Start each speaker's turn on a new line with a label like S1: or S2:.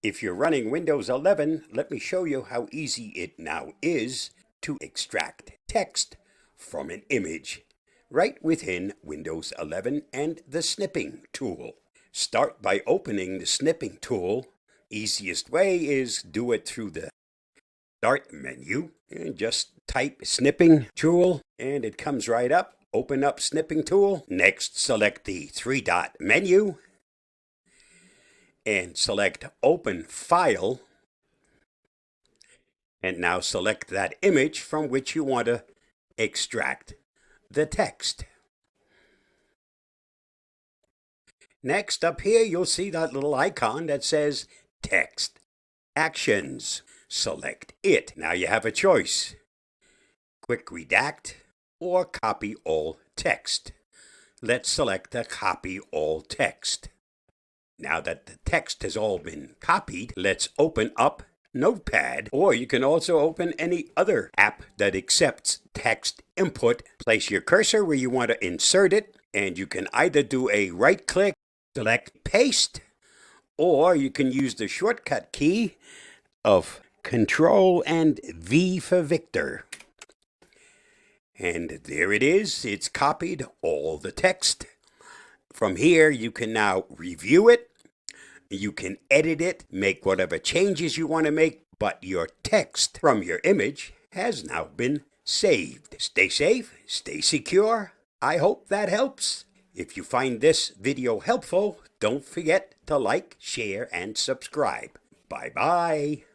S1: If you're running Windows 11, let me show you how easy it now is to extract text from an image right within Windows 11 and the Snipping Tool. Start by opening the Snipping Tool. Easiest way is do it through the Start menu and just type Snipping Tool and it comes right up. Open up Snipping Tool. Next, select the three-dot menu and select Open File. And now select that image from which you want to extract the text. Next, up here, you'll see that little icon that says Text Actions. Select it. Now you have a choice. Quick Redact or Copy All Text. Let's select the Copy All Text. Now that the text has all been copied, let's open up Notepad, or you can also open any other app that accepts text input. Place your cursor where you want to insert it, and you can either do a right click, select Paste, or you can use the shortcut key of Control and V for Victor. And there it is. It's copied all the text. From here, you can now review it. You can edit it, make whatever changes you want to make, but your text from your image has now been saved. Stay safe, stay secure. I hope that helps. If you find this video helpful, don't forget to like, share, and subscribe. Bye-bye.